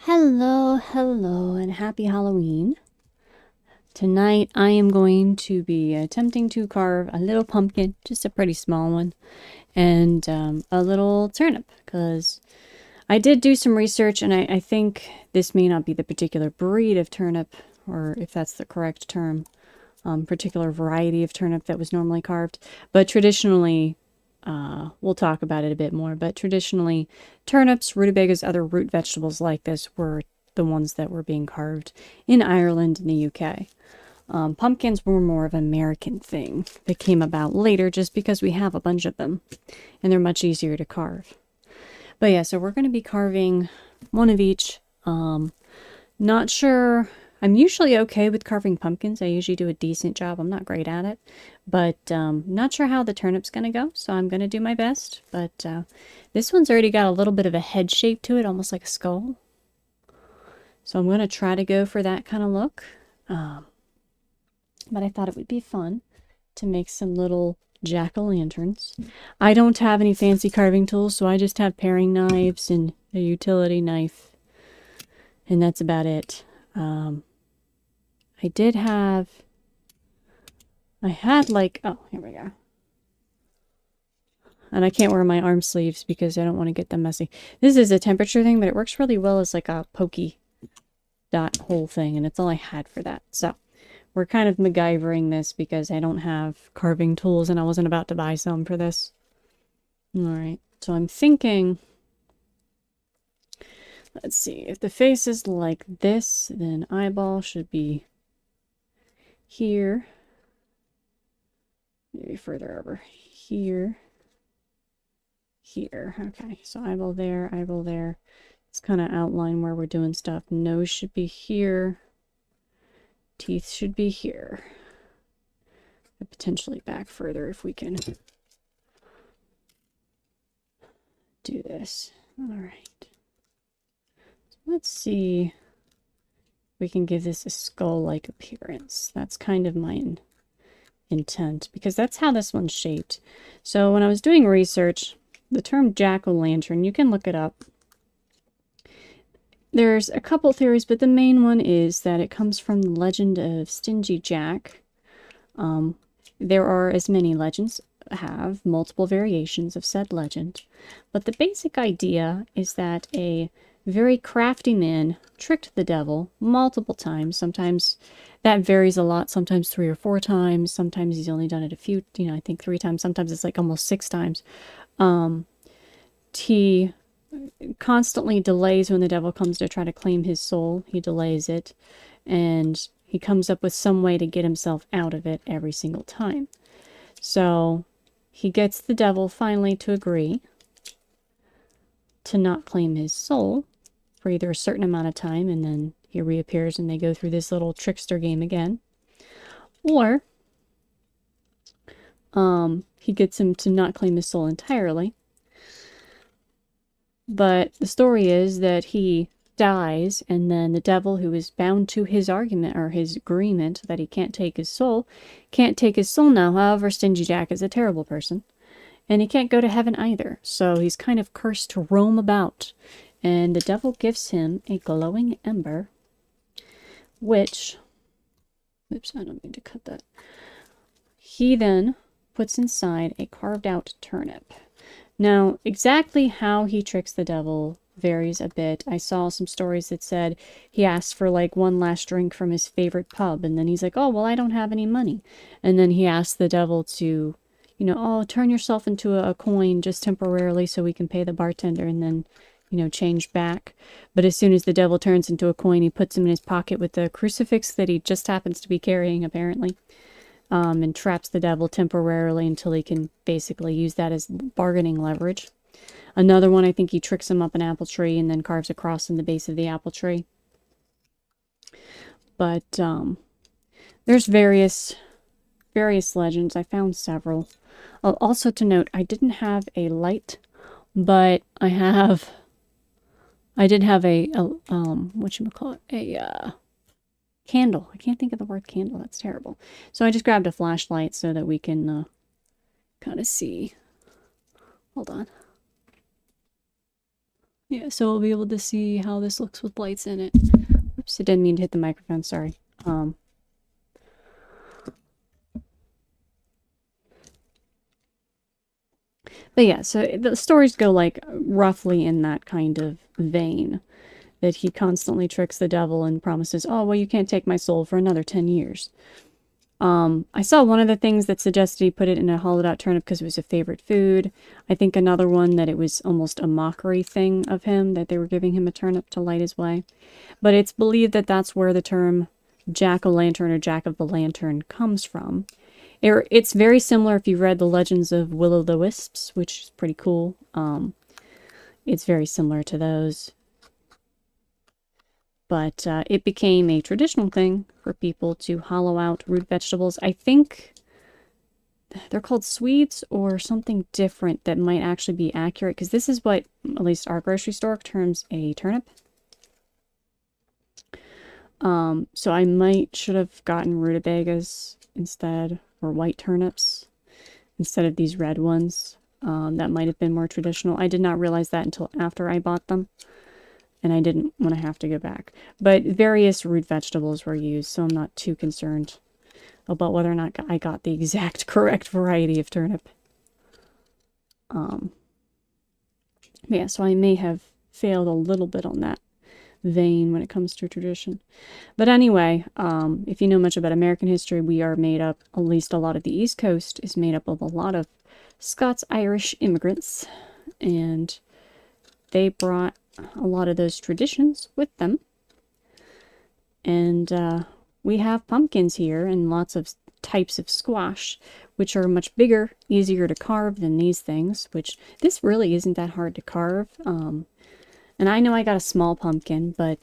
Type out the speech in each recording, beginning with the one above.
Hello, hello, and happy Halloween. Tonight I am going to be attempting to carve a little pumpkin, just a pretty small one, and a little turnip, because I did do some research and I think this may not be the particular breed of turnip, or if that's the correct term, particular variety of turnip that was normally carved, but traditionally, we'll talk about it a bit more, but traditionally, turnips, rutabagas, other root vegetables like this were the ones that were being carved in Ireland and the UK. Pumpkins were more of an American thing that came about later just because we have a bunch of them and they're much easier to carve. But yeah, so we're going to be carving one of each. Not sure. I'm usually okay with carving pumpkins. I usually do a decent job. I'm not great at it, but not sure how the turnip's going to go, so I'm going to do my best. But this one's already got a little bit of a head shape to it, almost like a skull. So I'm going to try to go for that kind of look. But I thought it would be fun to make some little jack-o'-lanterns. I don't have any fancy carving tools, so I just have paring knives and a utility knife, and that's about it. I had like, oh, here we go. And I can't wear my arm sleeves because I don't want to get them messy. This is a temperature thing, but it works really well as like a pokey dot hole thing, and it's all I had for that. So we're kind of MacGyvering this because I don't have carving tools and I wasn't about to buy some for this. Alright, so I'm thinking, let's see, if the face is like this, then eyeball should be here. Maybe further over here. Here. Okay, so eyeball there, eyeball there. It's kind of outline where we're doing stuff. Nose should be here. Teeth should be here. And potentially back further if we can do this. Alright. So let's see if we can give this a skull-like appearance. That's kind of my intent, because that's how this one's shaped. So when I was doing research, the term jack-o'-lantern, you can look it up. There's a couple theories, but the main one is that it comes from the legend of Stingy Jack. There are, as many legends have, multiple variations of said legend, but the basic idea is that a very crafty man tricked the devil multiple times. Sometimes that varies a lot, sometimes 3 or 4 times, sometimes he's only done it a few, I think 3 times, sometimes it's like almost 6 times. He constantly delays when the devil comes to try to claim his soul. He delays it, and he comes up with some way to get himself out of it every single time. So he gets the devil finally to agree to not claim his soul for either a certain amount of time, and then he reappears and they go through this little trickster game again. Or he gets him to not claim his soul entirely. But the story is that he dies, and then the devil, who is bound to his argument, or his agreement, that he can't take his soul, can't take his soul now. However, Stingy Jack is a terrible person, and he can't go to heaven either. So he's kind of cursed to roam about. And the devil gives him a glowing ember, which, oops, I don't mean to cut that. He then puts inside a carved out turnip. Now, exactly how he tricks the devil varies a bit. I saw some stories that said he asked for like one last drink from his favorite pub, and then he's like, oh, well, I don't have any money. And then he asked the devil to, oh, turn yourself into a coin just temporarily so we can pay the bartender, and then, change back. But as soon as the devil turns into a coin, he puts him in his pocket with the crucifix that he just happens to be carrying, apparently. And traps the devil temporarily until he can basically use that as bargaining leverage. Another one, I think he tricks him up an apple tree and then carves a cross in the base of the apple tree. But there's various legends. I found several. Also to note, I didn't have a light, but I did have a whatchamacallit, a candle. I can't think of the word candle. That's terrible. So I just grabbed a flashlight so that we can kind of see. Hold on. Yeah, so we'll be able to see how this looks with lights in it. Oops, I didn't mean to hit the microphone, sorry. But yeah, so the stories go like roughly in that kind of vein, that he constantly tricks the devil and promises, oh, well, you can't take my soul for another 10 years. I saw one of the things that suggested he put it in a hollowed out turnip because it was a favorite food. I think another one that it was almost a mockery thing of him, that they were giving him a turnip to light his way. But it's believed that that's where the term jack-o'-lantern or jack of the lantern comes from. It's very similar if you've read the Legends of Will-o'-the-Wisps, which is pretty cool. It's very similar to those. But it became a traditional thing for people to hollow out root vegetables. I think they're called Swedes or something different that might actually be accurate, because this is what, at least our grocery store, terms a turnip. So I should have gotten rutabagas instead, or white turnips, instead of these red ones. That might have been more traditional. I did not realize that until after I bought them, and I didn't want to have to go back. But various root vegetables were used, so I'm not too concerned about whether or not I got the exact correct variety of turnip. Yeah, so I may have failed a little bit on that vein when it comes to tradition. But anyway, if you know much about American history, we are made up, at least a lot of the East Coast is made up of a lot of Scots-Irish immigrants, and they brought a lot of those traditions with them. And we have pumpkins here and lots of types of squash, which are much bigger, easier to carve than these things, which this really isn't that hard to carve. And I know I got a small pumpkin, but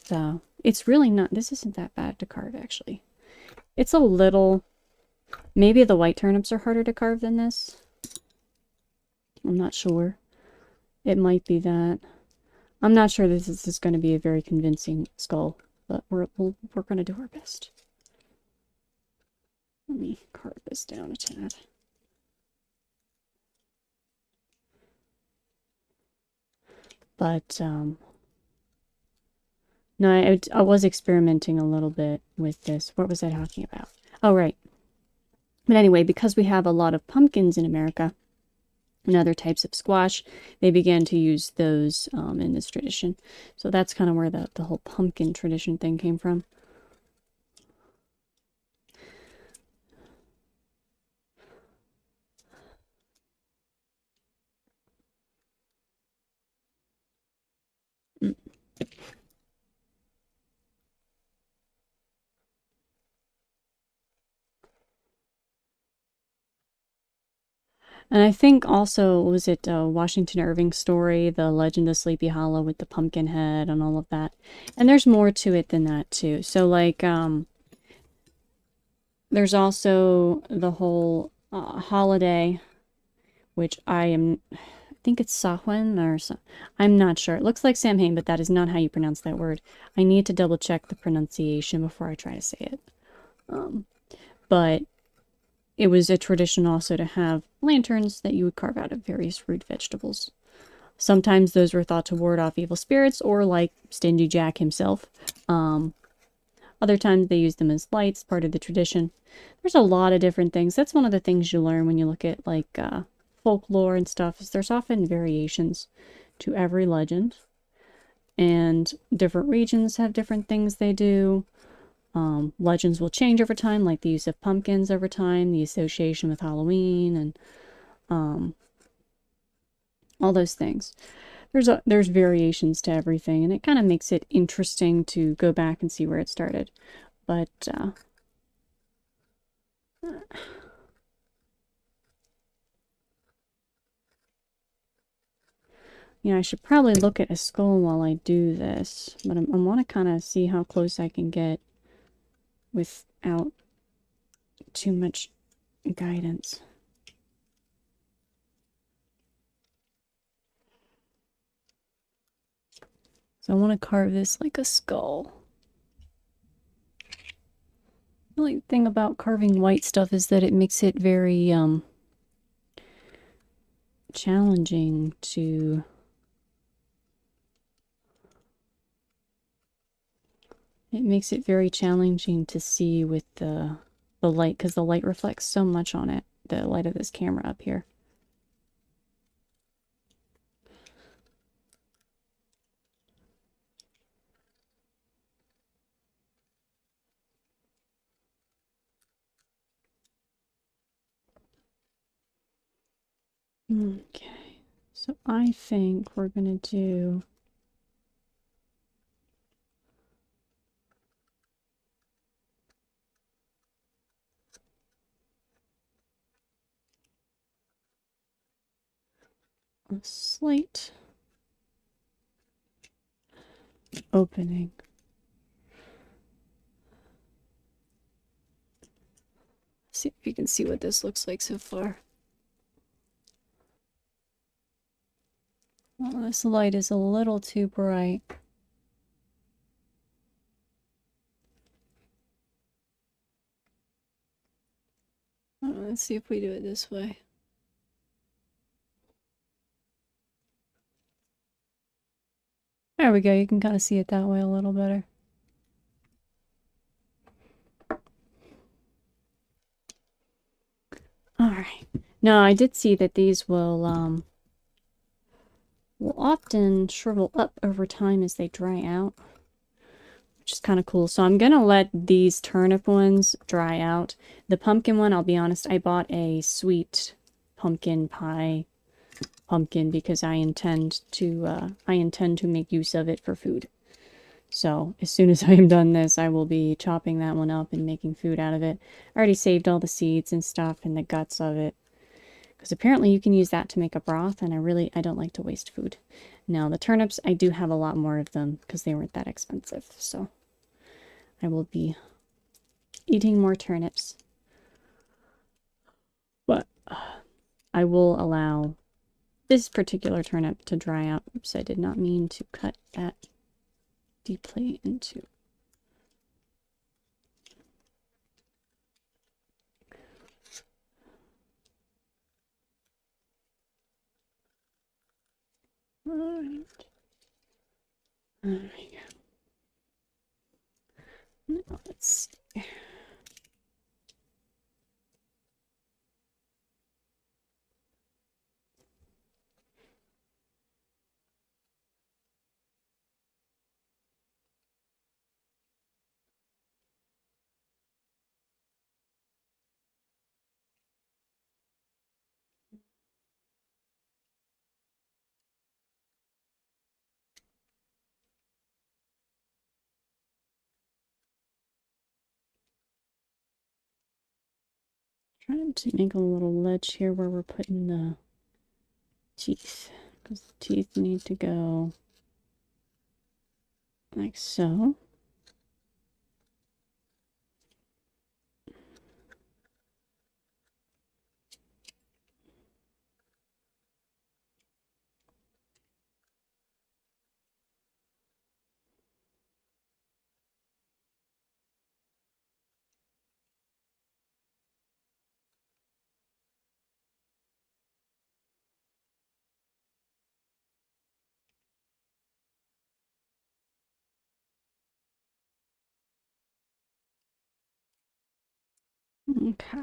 it's really not, this isn't that bad to carve, actually. It's a little, maybe the white turnips are harder to carve than this. I'm not sure. It might be that. I'm not sure this is going to be a very convincing skull, but we're going to do our best. Let me carve this down a tad. But, no, I was experimenting a little bit with this. What was I talking about? Oh, right. But anyway, because we have a lot of pumpkins in America and other types of squash, they began to use those in this tradition. So that's kind of where the whole pumpkin tradition thing came from. And I think also, was it Washington Irving's story, The Legend of Sleepy Hollow with the pumpkin head and all of that? And there's more to it than that, too. So, like, there's also the whole holiday, which I think it's Samhain or so. I'm not sure. It looks like Samhain, but that is not how you pronounce that word. I need to double check the pronunciation before I try to say it. But it was a tradition also to have lanterns that you would carve out of various root vegetables. Sometimes those were thought to ward off evil spirits, or like Stingy Jack himself. Other times they used them as lights, part of the tradition. There's a lot of different things. That's one of the things you learn when you look at like folklore and stuff, is there's often variations to every legend. And different regions have different things they do. Legends will change over time, like the use of pumpkins over time, the association with Halloween, and all those things. There's variations to everything, and it kind of makes it interesting to go back and see where it started. But you know, I should probably look at a skull while I do this, but I want to kind of see how close I can get without too much guidance. So I want to carve this like a skull. The only thing about carving white stuff is that it makes it very challenging to It makes it very challenging to see with the light, because the light reflects so much on it, the light of this camera up here. Okay, so I think we're gonna do a slight opening. See if you can see what this looks like so far. Well, this light is a little too bright. Let's see if we do it this way. There we go. You can kind of see it that way a little better. Alright. Now, I did see that these will often shrivel up over time as they dry out, which is kind of cool. So I'm going to let these turnip ones dry out. The pumpkin one, I'll be honest, I bought a sweet pumpkin pie pumpkin because I intend to make use of it for food. So as soon as I am done this, I will be chopping that one up and making food out of it. I already saved all the seeds and stuff and the guts of it, because apparently you can use that to make a broth, and I don't like to waste food. Now the turnips, I do have a lot more of them because they weren't that expensive, so I will be eating more turnips. But I will allow this particular turnip to dry out. Oops, I did not mean to cut that deeply into. Alright. There we go. Now let's see. Trying to make a little ledge here where we're putting the teeth, because the teeth need to go like so. Okay.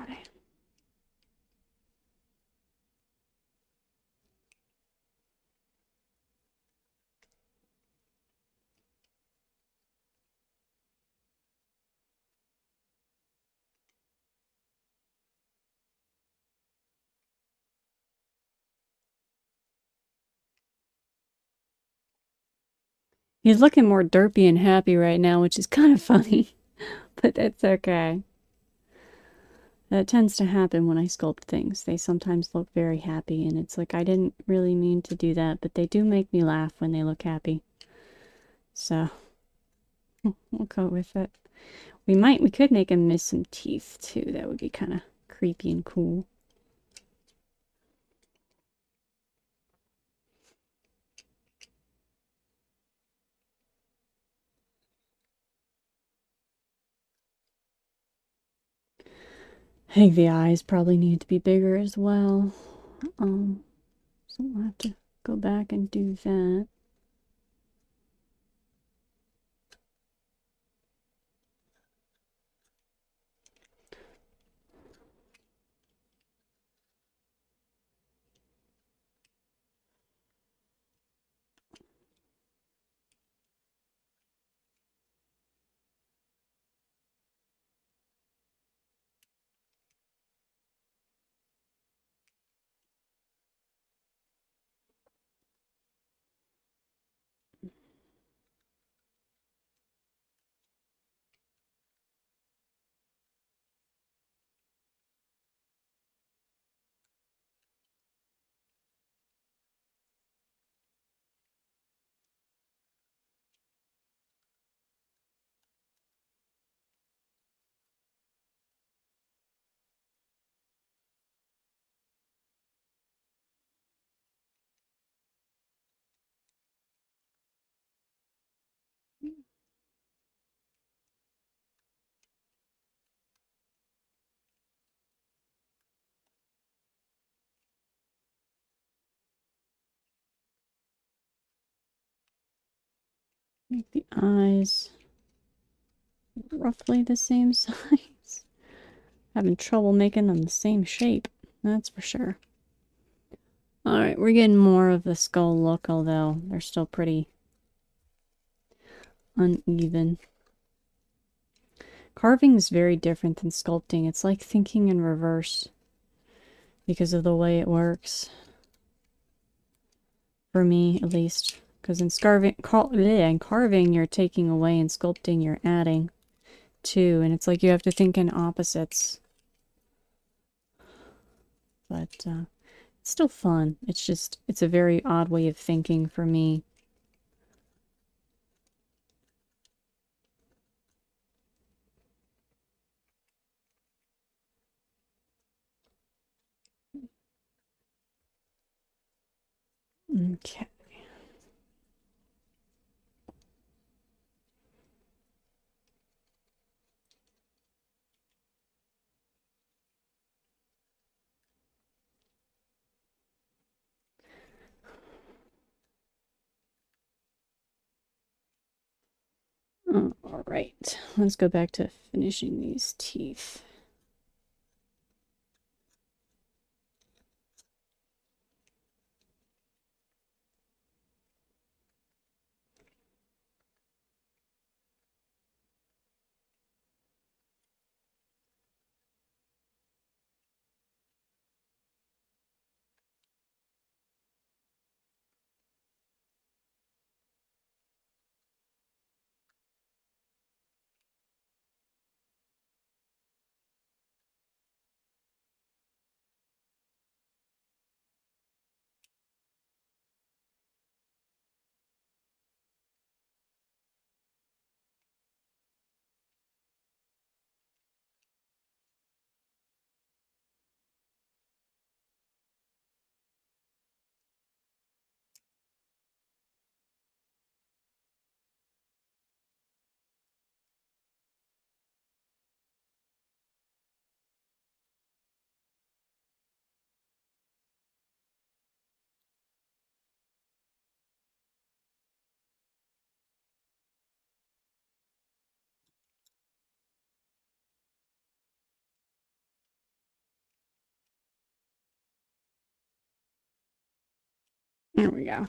He's looking more derpy and happy right now, which is kind of funny, but that's okay. That tends to happen when I sculpt things. They sometimes look very happy, and it's like, I didn't really mean to do that, but they do make me laugh when they look happy. So, we'll go with it. We could make him miss some teeth, too. That would be kind of creepy and cool. I think the eyes probably need to be bigger as well. So we'll have to go back and do that. Make the eyes roughly the same size. Having trouble making them the same shape, that's for sure. Alright, we're getting more of the skull look, although they're still pretty uneven. Carving is very different than sculpting. It's like thinking in reverse because of the way it works. For me, at least. Because in carving, you're taking away, and sculpting, you're adding to. And it's like you have to think in opposites. But it's still fun. It's just, it's a very odd way of thinking for me. Okay. Alright, let's go back to finishing these teeth. There we go.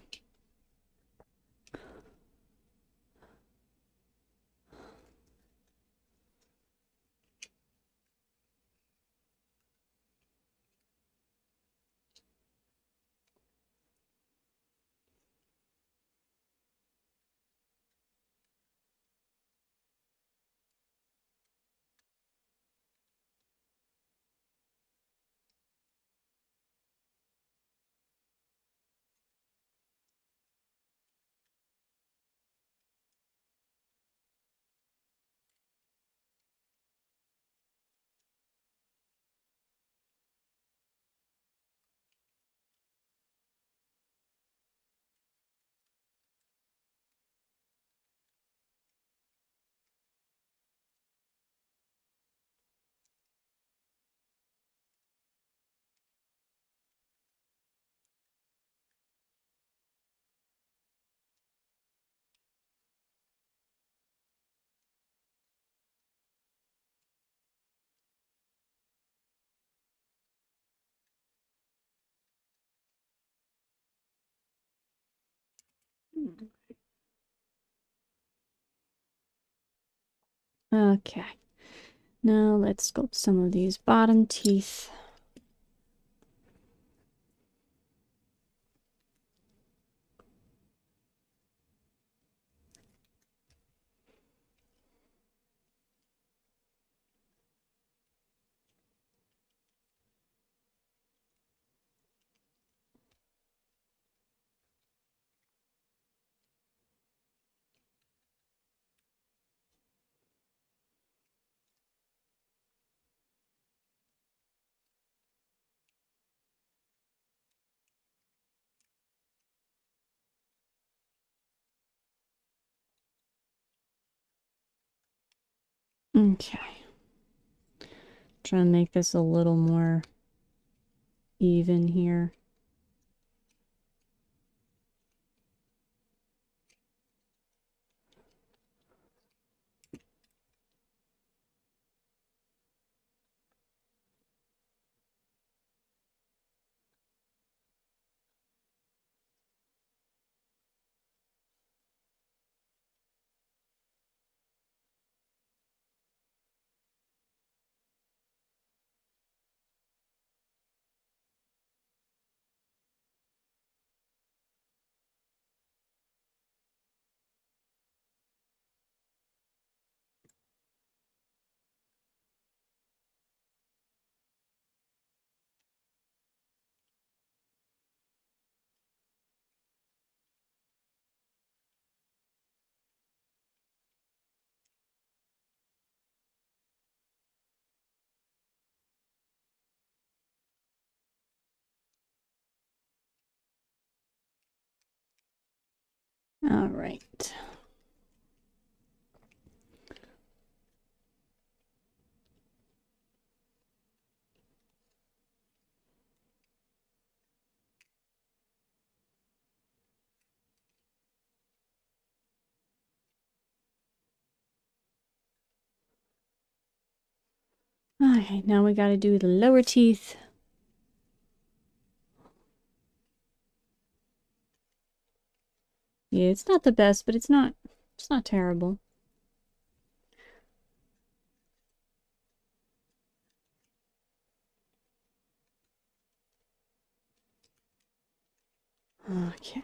Okay. Now let's sculpt some of these bottom teeth. Okay. Try and make this a little more even here. All right. Okay, now we got to do the lower teeth. Yeah, it's not the best, but it's not terrible. Okay.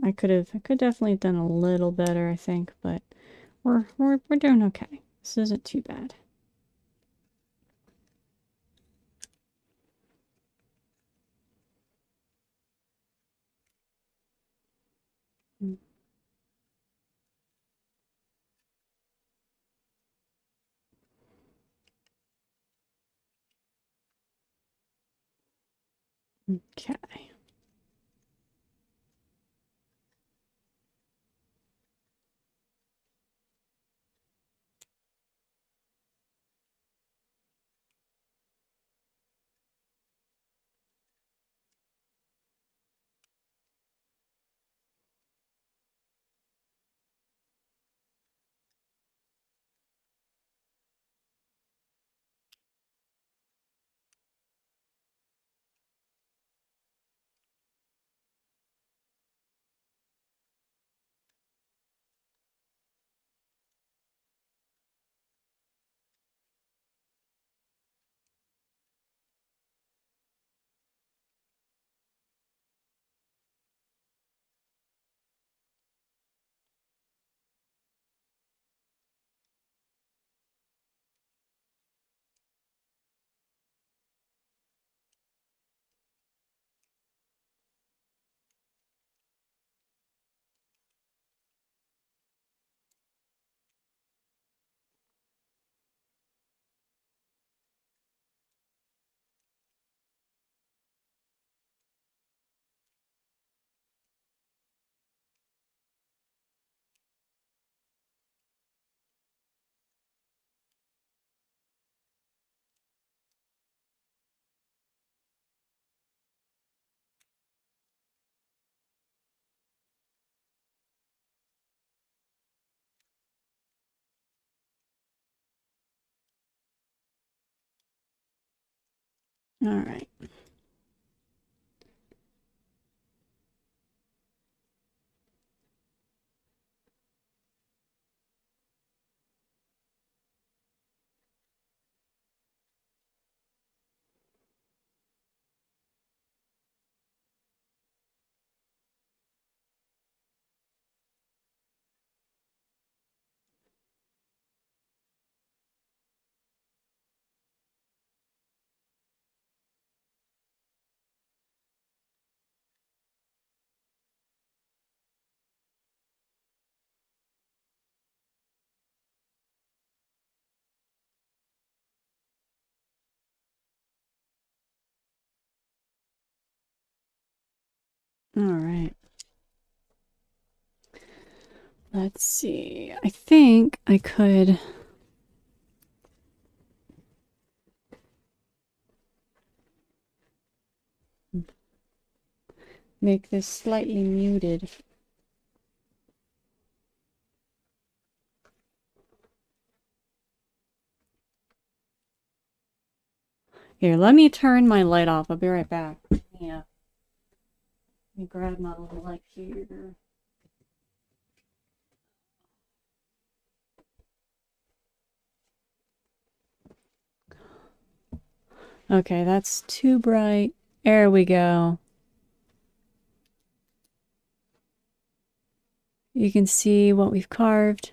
I could definitely have done a little better, I think, but we're doing okay. This isn't too bad. Okay. All right. All right. Let's see. I think I could make this slightly muted. Here, let me turn my light off. I'll be right back. Yeah. Let me grab my little light here. Okay, that's too bright. There we go. You can see what we've carved.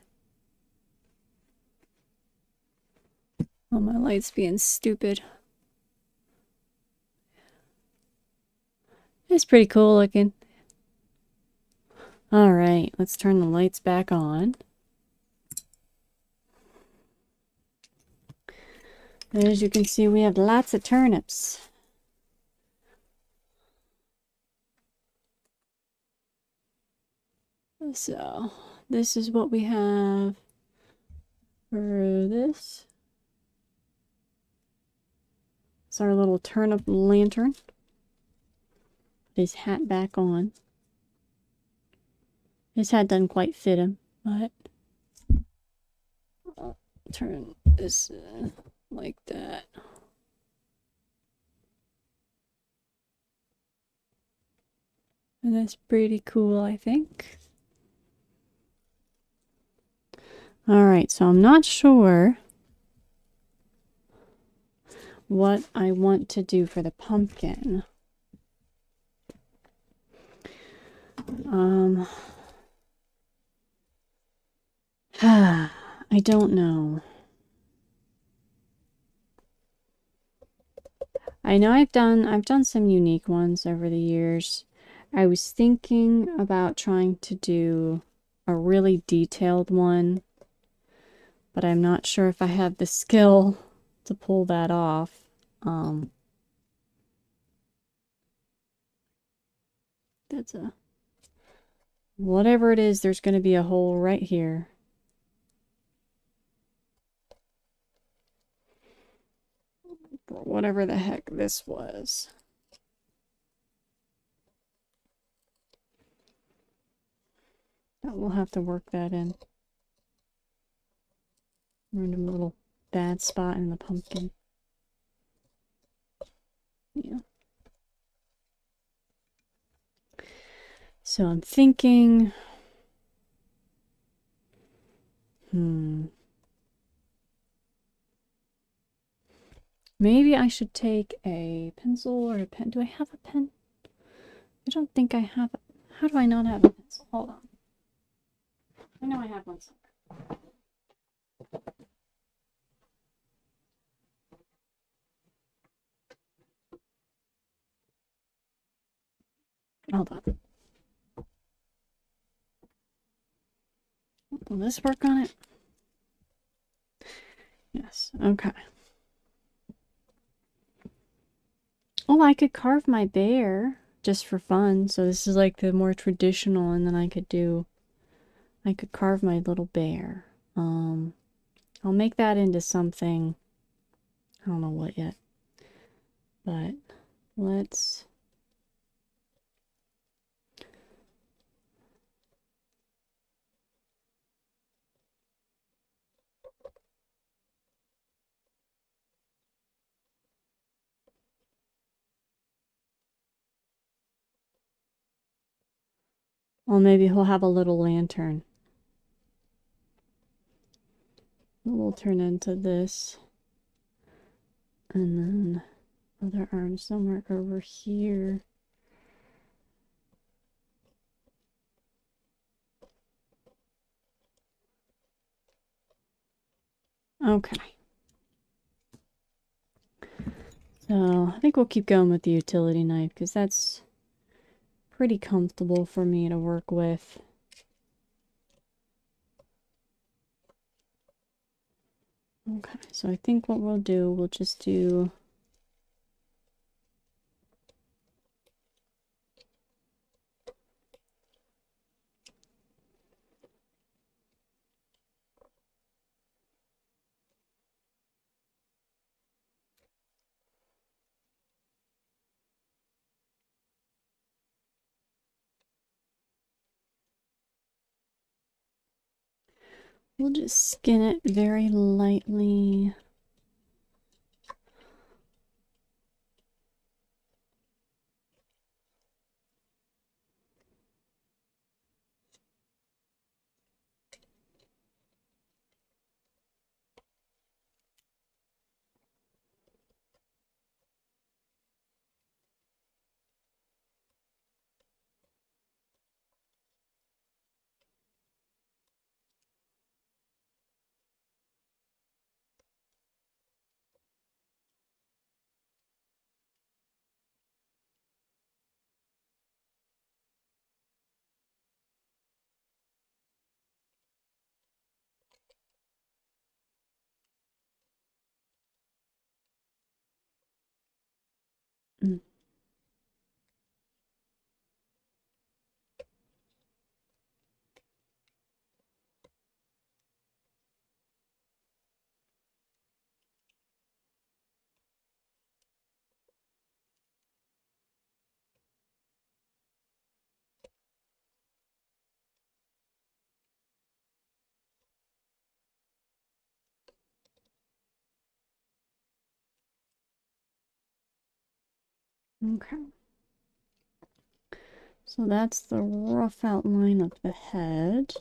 Oh, my light's being stupid. It's pretty cool looking. All right, let's turn the lights back on. As you can see, we have lots of turnips. So, this is what we have for this. It's our little turnip lantern. Put his hat back on. His hat doesn't quite fit him, but I'll turn this like that. And that's pretty cool, I think. Alright, so I'm not sure what I want to do for the pumpkin. I don't know. I know I've done some unique ones over the years. I was thinking about trying to do a really detailed one, but I'm not sure if I have the skill to pull that off. That's a... Whatever it is, there's going to be a hole right here. For whatever the heck this was. We'll have to work that in. Random little bad spot in the pumpkin. Yeah. So I'm thinking... Maybe I should take a pencil or a pen. Do I have a pen? I don't think I have it. How do I not have a pencil? Hold on. I know I have one somewhere. Hold on. Will this work on it? Yes. Okay. Oh, I could carve my bear just for fun. So this is like the more traditional, and then I could carve my little bear. I'll make that into something. I don't know what yet. But let's... Well, maybe he'll have a little lantern. We'll turn into this. And then other arm somewhere over here. Okay. So I think we'll keep going with the utility knife because that's pretty comfortable for me to work with. Okay, so I think what we'll do, we'll just do... We'll just skin it very lightly. Mm. Okay. So that's the rough outline of the head.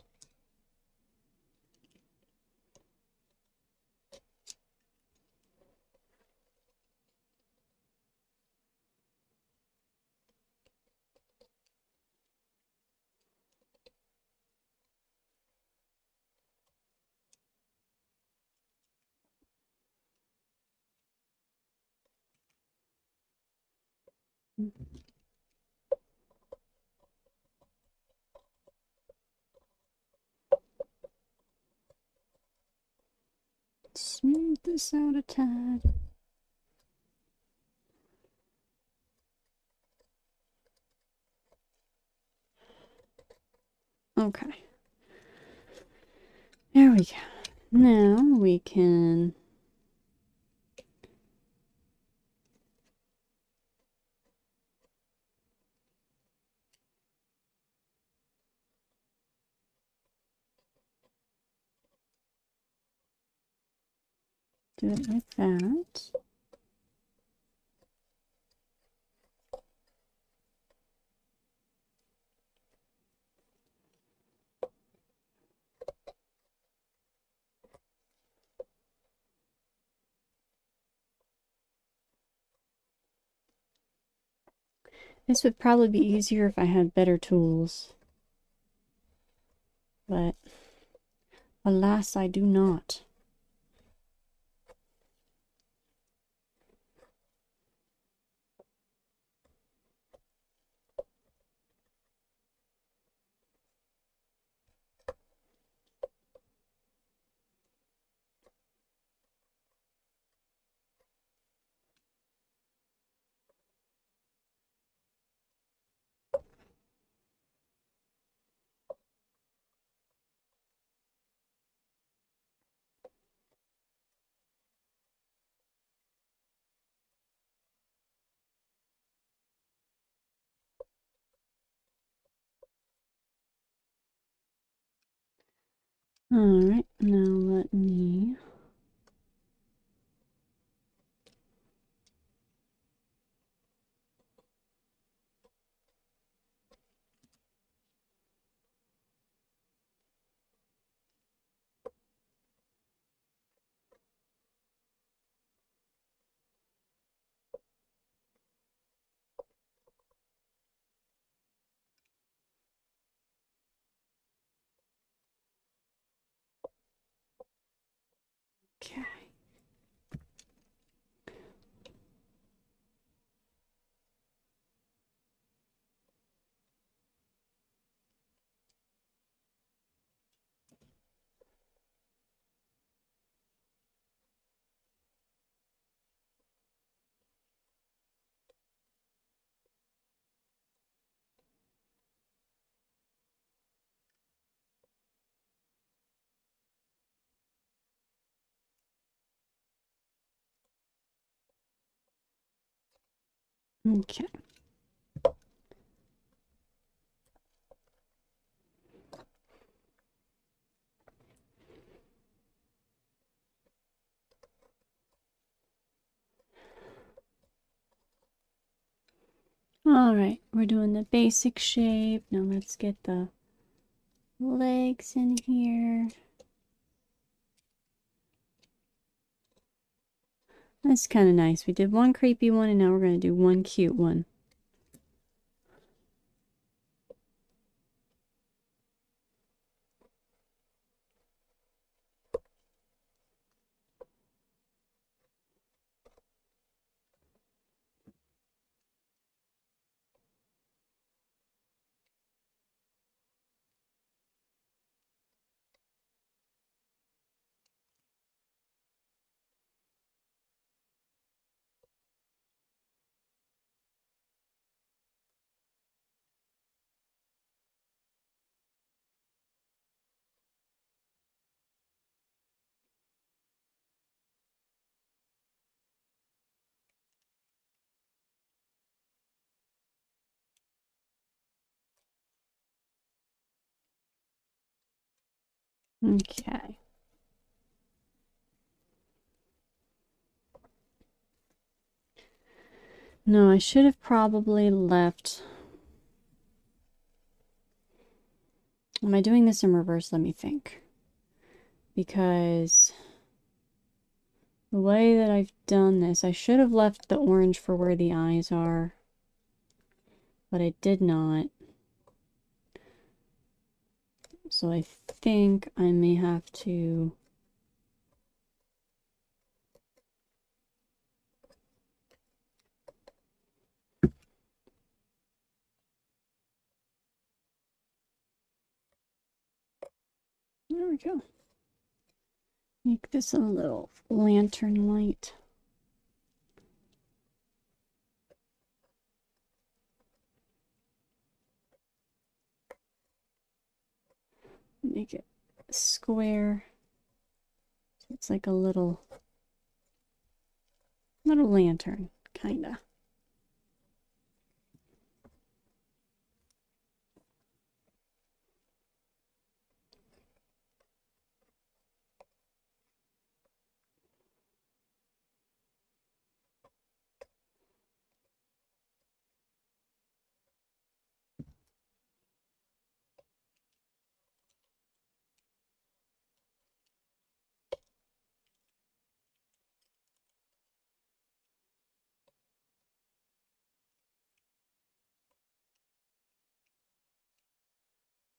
Smooth this out a tad. Okay. There we go. Now we can do it like that. This would probably be easier if I had better tools. But alas, I do not. Alright, now let me... Okay. Okay. Alright, we're doing the basic shape. Now let's get the legs in here. That's kind of nice. We did one creepy one and now we're going to do one cute one. Okay. No, I should have probably left. Am I doing this in reverse? Let me think. Because the way that I've done this, I should have left the orange for where the eyes are. But I did not. So I think I may have to there we go. Make this a little lantern light. Make it square. So it's like a little lantern, kinda.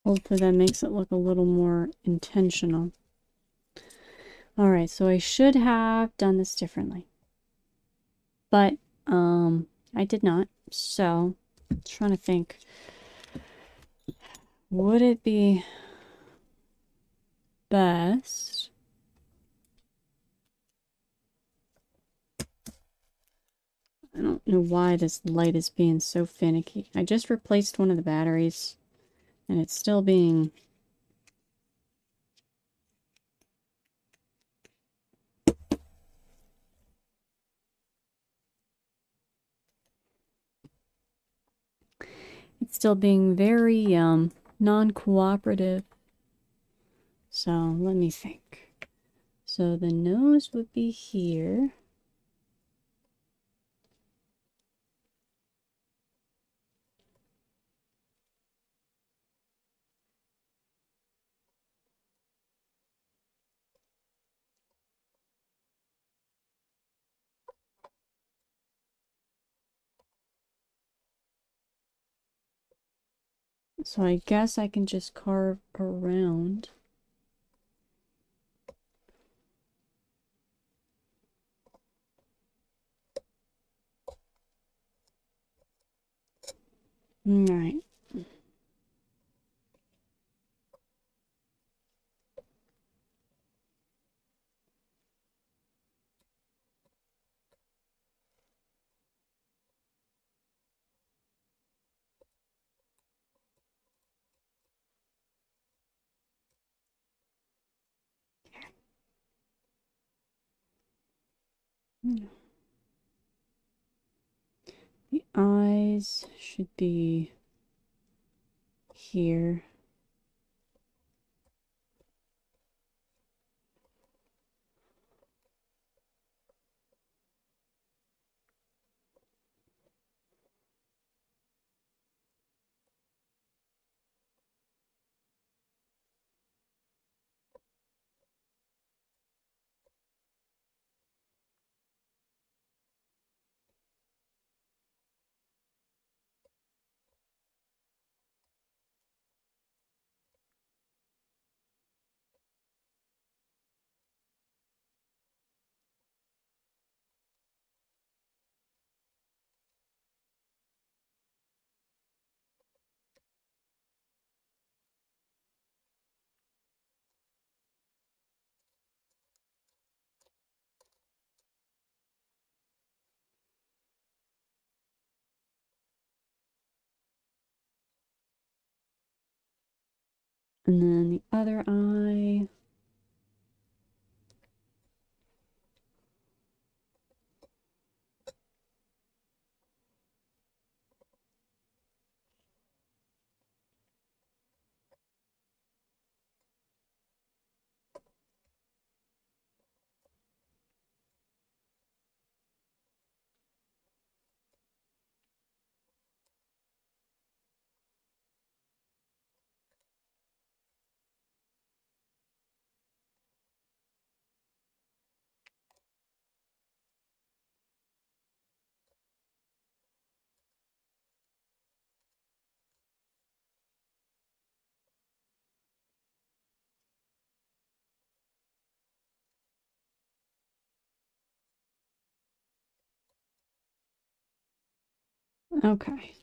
Hopefully that makes it look a little more intentional. All right, so I should have done this differently. But I did not. So, I'm trying to think. Would it be best? I don't know why this light is being so finicky. I just replaced one of the batteries and it's still being very non-cooperative. So, let me think. So, the nose would be here. So I guess I can just carve around. All right. The eyes should be here. And then the other eye. Okay.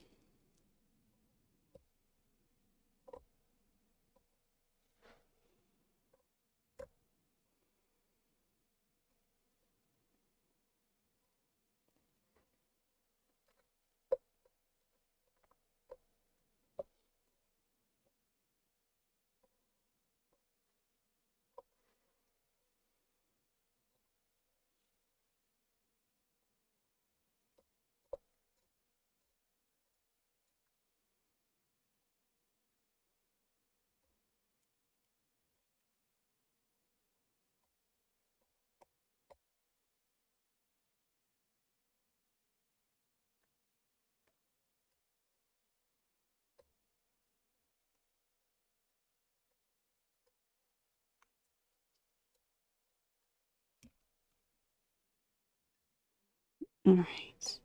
All right.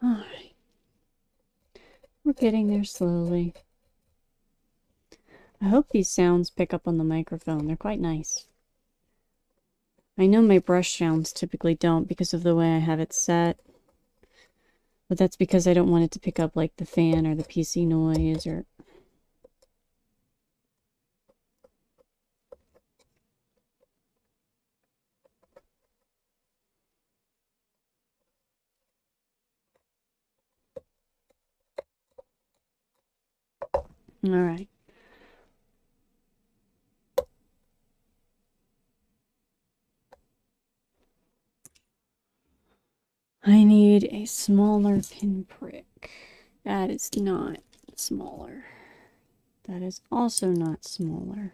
All right. We're getting there slowly. I hope these sounds pick up on the microphone. They're quite nice. I know my brush sounds typically don't because of the way I have it set. But that's because I don't want it to pick up like the fan or the PC noise or... Alright. I need a smaller pinprick. That is not smaller. That is also not smaller.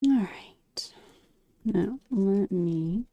Alright. Now, let me...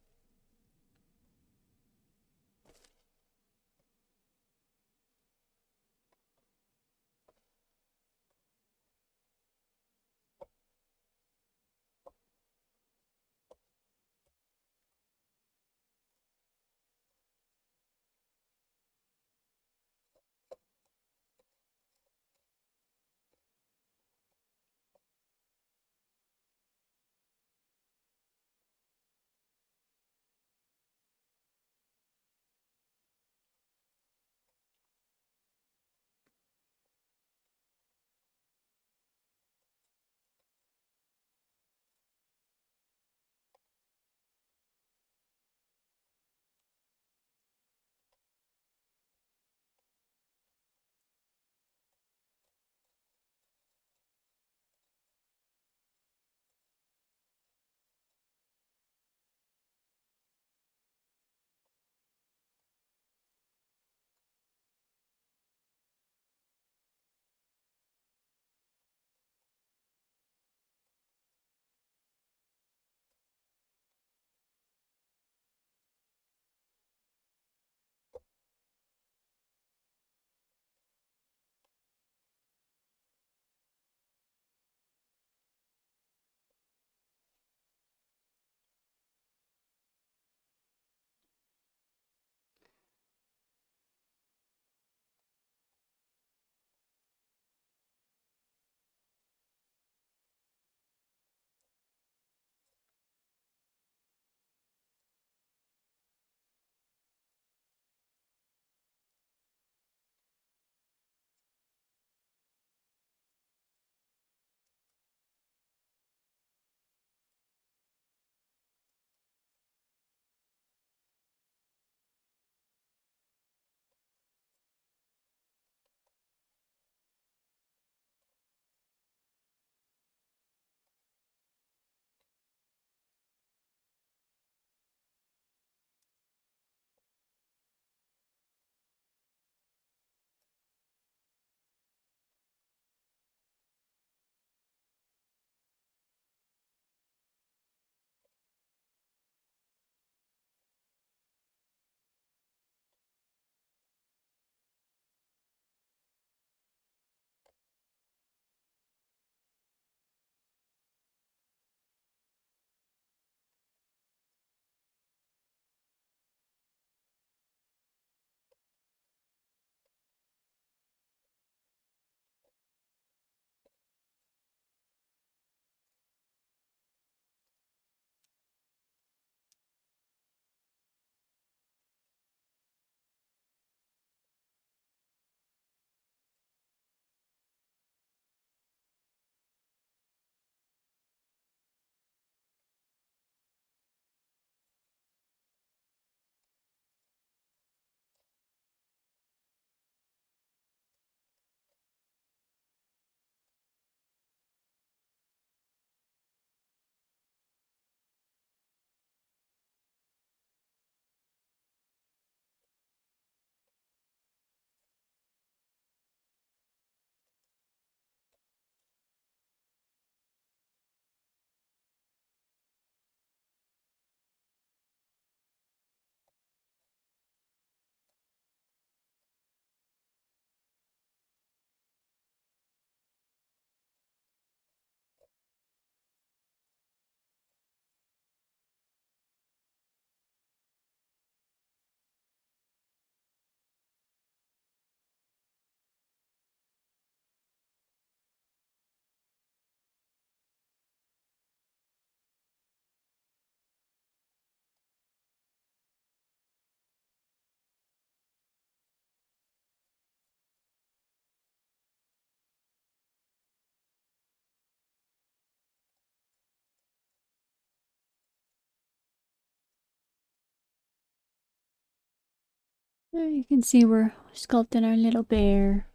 There you can see we're sculpting our little bear.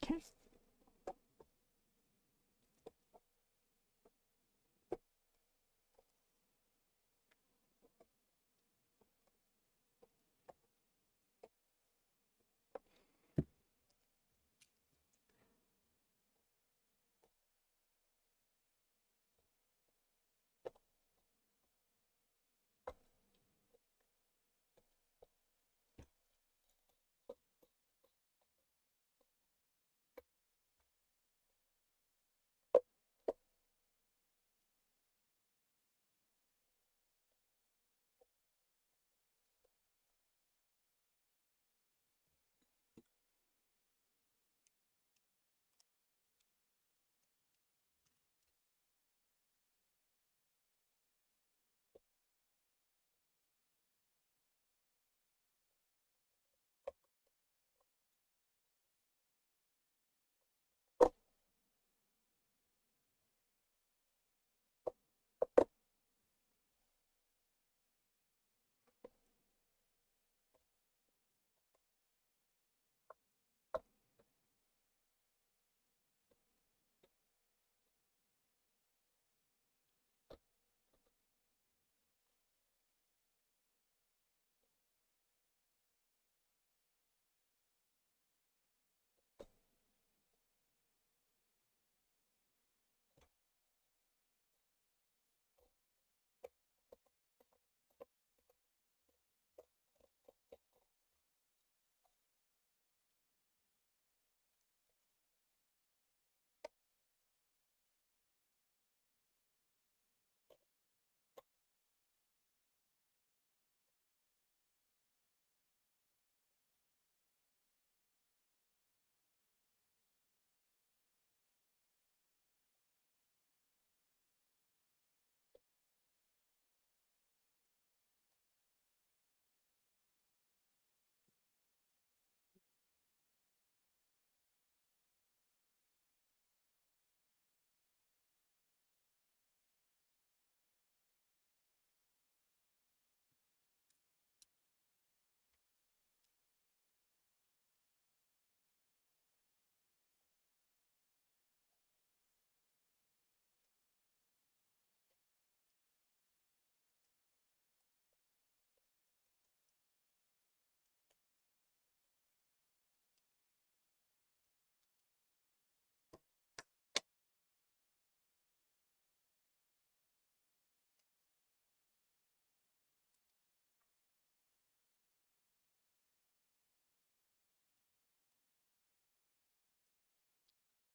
Okay.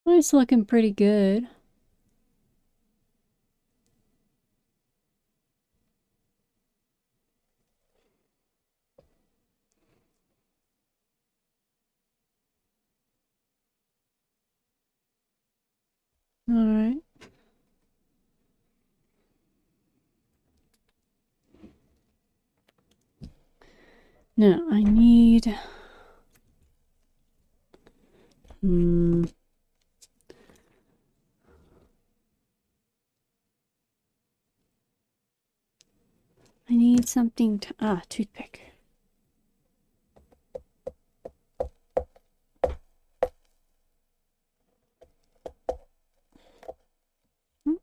Well, it's looking pretty good. All right. Now I need. Hmm. I need something to. Toothpick. Hmm.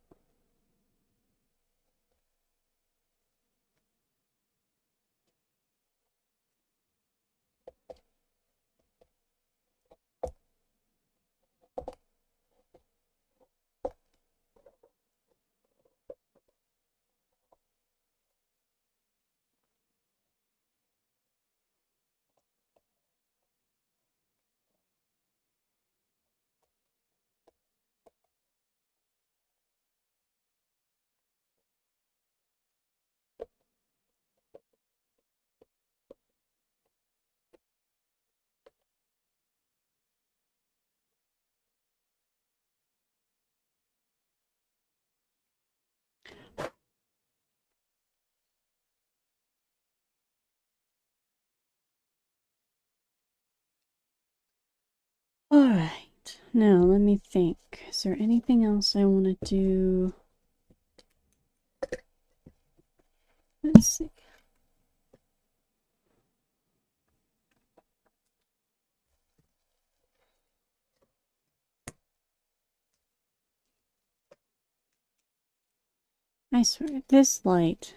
All right. Now, let me think. Is there anything else I want to do? Let's see. I swear, this light.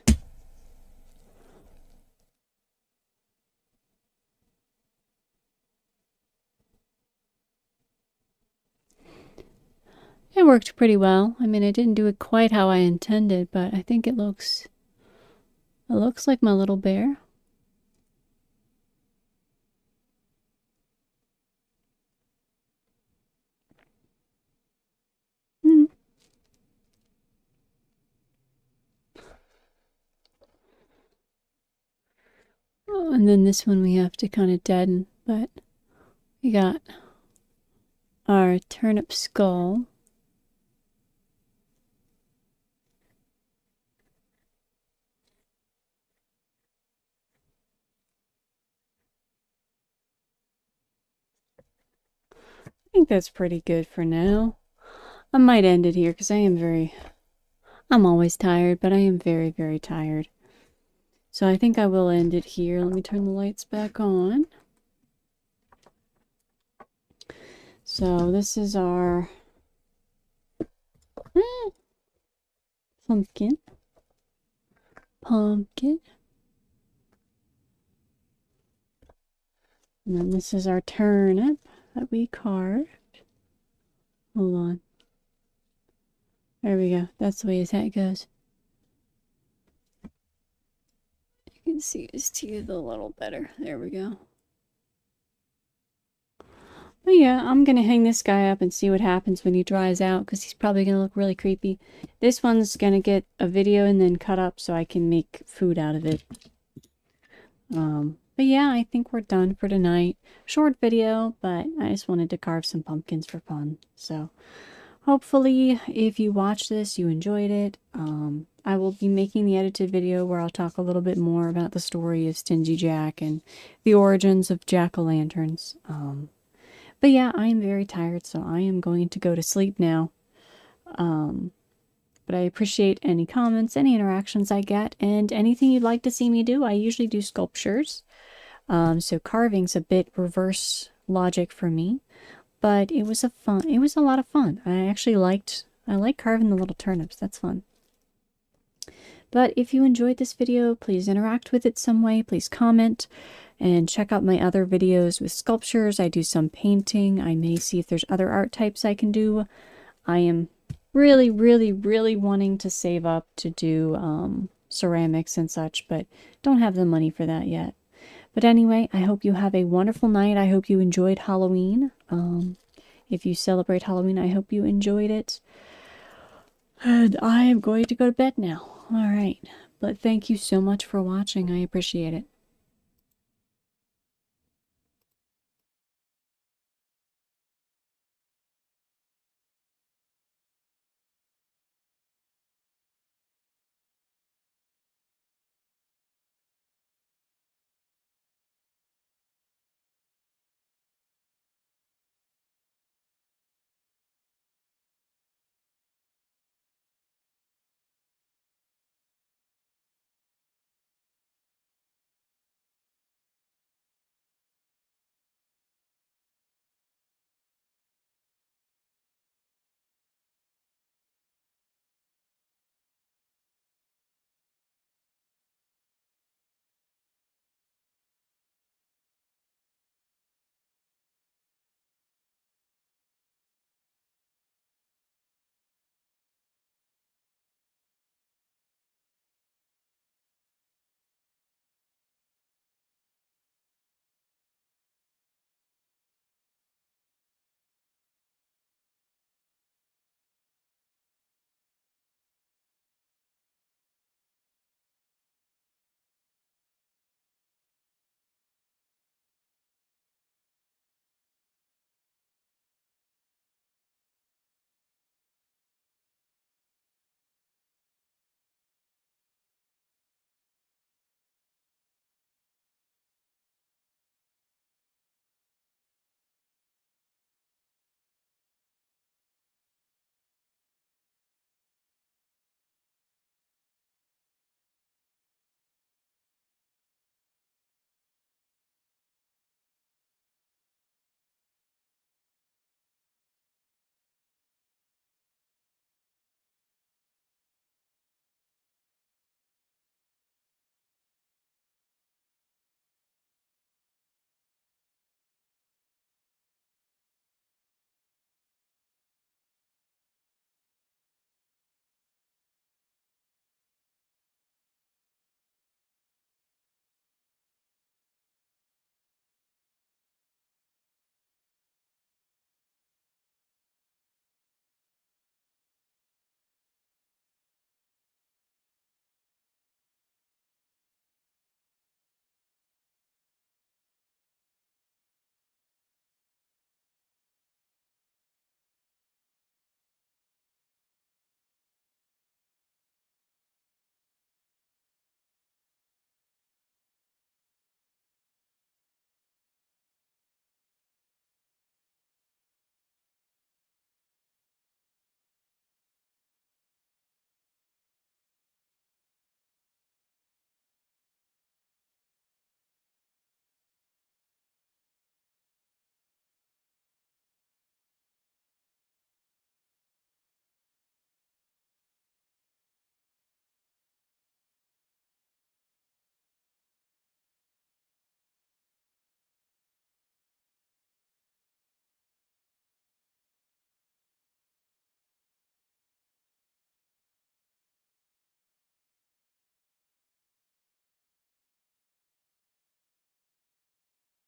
It worked pretty well. I mean, I didn't do it quite how I intended, but I think it looks like my little bear. Hmm. Oh, and then this one we have to kind of deaden, but we got our turnip skull. I think that's pretty good for now. I might end it here because I'm always tired, but I am very, very tired. So I think I will end it here. Let me turn the lights back on. So this is our pumpkin. And then this is our turnip that we carved. Hold on. There we go. That's the way his hat goes. You can see his teeth a little better. There we go. But yeah, I'm going to hang this guy up and see what happens when he dries out because he's probably going to look really creepy. This one's going to get a video and then cut up so I can make food out of it. But yeah, I think we're done for tonight. Short video, but I just wanted to carve some pumpkins for fun. So hopefully if you watch this, you enjoyed it. I will be making the edited video where I'll talk a little bit more about the story of Stingy Jack and the origins of jack-o'-lanterns. But yeah, I am very tired, so I am going to go to sleep now. But I appreciate any comments, any interactions I get, and anything you'd like to see me do. I usually do sculptures. So carving's a bit reverse logic for me. But it was a lot of fun. I like carving the little turnips. That's fun. But if you enjoyed this video, please interact with it some way. Please comment and check out my other videos with sculptures. I do some painting. I may see if there's other art types I can do. I am really, really, really wanting to save up to do ceramics and such, but don't have the money for that yet. But anyway, I hope you have a wonderful night. I hope you enjoyed Halloween. If you celebrate Halloween, I hope you enjoyed it. And I am going to go to bed now. All right. But thank you so much for watching. I appreciate it.